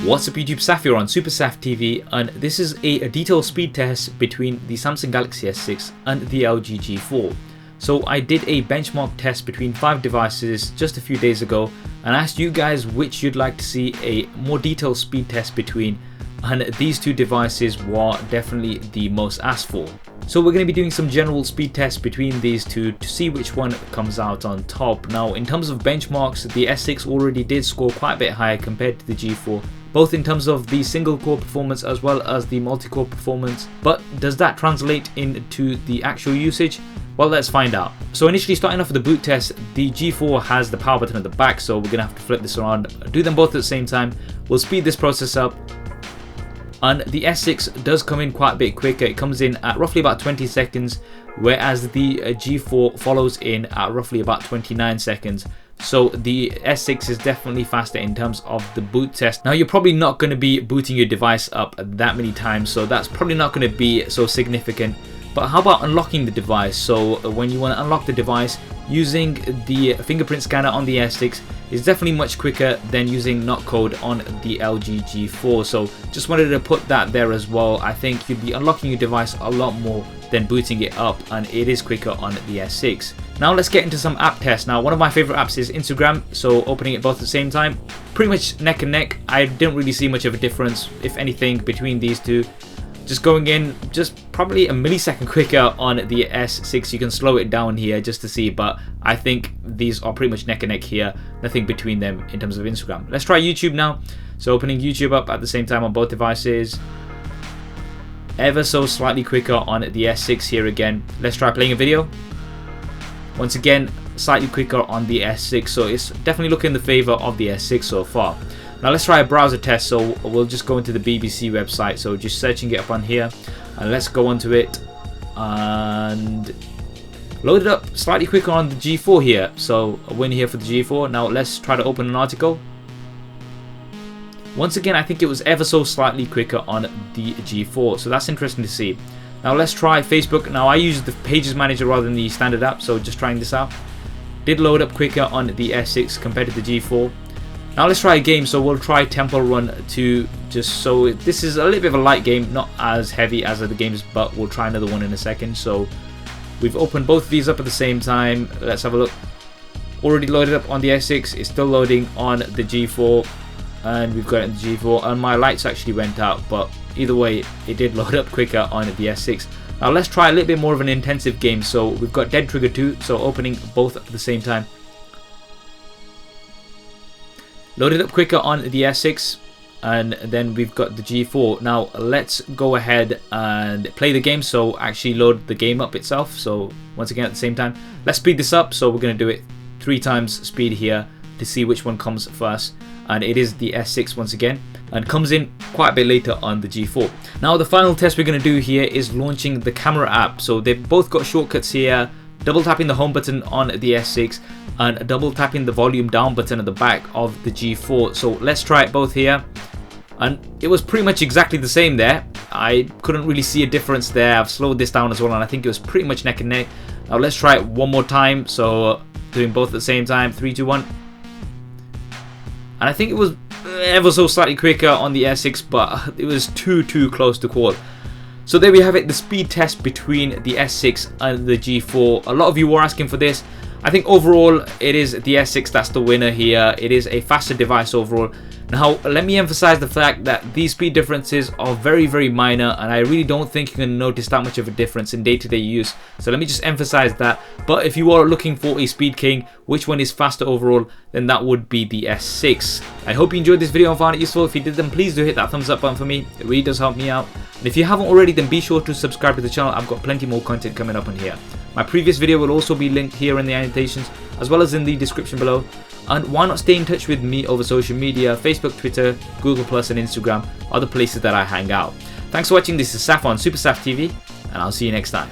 What's up YouTube, Saf here on SuperSaf TV, and this is a detailed speed test between the Samsung Galaxy S6 and the LG G4. So I did a benchmark test between 5 devices just a few days ago and asked you guys which you'd like to see a more detailed speed test between, and these two devices were definitely the most asked for. So we're going to be doing some general speed tests between these two to see which one comes out on top. Now in terms of benchmarks, the S6 already did score quite a bit higher compared to the G4, both in terms of the single core performance as well as the multi-core performance. But does that translate into the actual usage? Well, let's find out. So initially, starting off with the boot test, the G4 has the power button at the back, so we're gonna have to flip this around, do them both at the same time. We'll speed this process up. And the S6 does come in quite a bit quicker. It comes in at roughly about 20 seconds, whereas the G4 follows in at roughly about 29 seconds. So the S6 is definitely faster in terms of the boot test. Now you're probably not going to be booting your device up that many times, so that's probably not going to be so significant. But how about unlocking the device? So when you want to unlock the device, using the fingerprint scanner on the S6 is definitely much quicker than using knock code on the LG G4. So just wanted to put that there as well. I think you'd be unlocking your device a lot more than booting it up, and it is quicker on the S6. Now let's get into some app tests. Now one of my favorite apps is Instagram, so opening it both at the same time, pretty much neck and neck. I didn't really see much of a difference, if anything, between these two. Just going in just probably a millisecond quicker on the S6. You can slow it down here just to see, but I think these are pretty much neck and neck here, nothing between them in terms of Instagram. Let's try YouTube now. So opening YouTube up at the same time on both devices, ever so slightly quicker on the S6 here again. Let's try playing a video. Once again, slightly quicker on the S6, so it's definitely looking in the favor of the S6 so far. Now let's try a browser test, so we'll just go into the BBC website, so just searching it up on here, and let's go onto it and load it up slightly quicker on the G4 here. So a win here for the G4. Now let's try to open an article. Once again, I think it was ever so slightly quicker on the G4, so that's interesting to see. Now let's try Facebook. Now I use the Pages Manager rather than the standard app, so just trying this out. Did load up quicker on the S6 compared to the G4. Now let's try a game, so we'll try Temple Run 2, just so this is a little bit of a light game, not as heavy as other games, but we'll try another one in a second. So we've opened both of these up at the same time. Let's have a look. Already loaded up on the S6, it's still loading on the G4, and we've got it in the G4, and my lights actually went out, but either way it did load up quicker on the S6. Now let's try a little bit more of an intensive game. So we've got Dead Trigger 2, so opening both at the same time. Loaded up quicker on the S6, and then we've got the G4. Now let's go ahead and play the game, so actually load the game up itself. So once again at the same time, let's speed this up. So we're going to do it 3 times speed here to see which one comes first, and it is the S6 once again, and comes in quite a bit later on the G4. Now the final test we're going to do here is launching the camera app. So they've both got shortcuts here, double tapping the home button on the S6 and double tapping the volume down button at the back of the G4. So let's try it both here, and it was pretty much exactly the same there. I couldn't really see a difference there. I've slowed this down as well, and I think it was pretty much neck and neck. Now let's try it one more time, so doing both at the same time, 3, 2, 1, and I think it was ever so slightly quicker on the S6, but it was too close to call. So there we have it, the speed test between the S6 and the G4. A lot of you were asking for this. I think overall it is the S6 that's the winner here. It is a faster device overall. Now let me emphasize the fact that these speed differences are very minor, and I really don't think you're going to notice that much of a difference in day-to-day use. So let me just emphasize that. But if you are looking for a speed king, which one is faster overall, then that would be the S6. I hope you enjoyed this video and found it useful. If you did, then please do hit that thumbs up button for me. It really does help me out. And if you haven't already, then be sure to subscribe to the channel. I've got plenty more content coming up on here. My previous video will also be linked here in the annotations, as well as in the description below. And why not stay in touch with me over social media? Facebook, Twitter, Google+, and Instagram are the places that I hang out. Thanks for watching. This is Saf on SuperSaf TV, and I'll see you next time.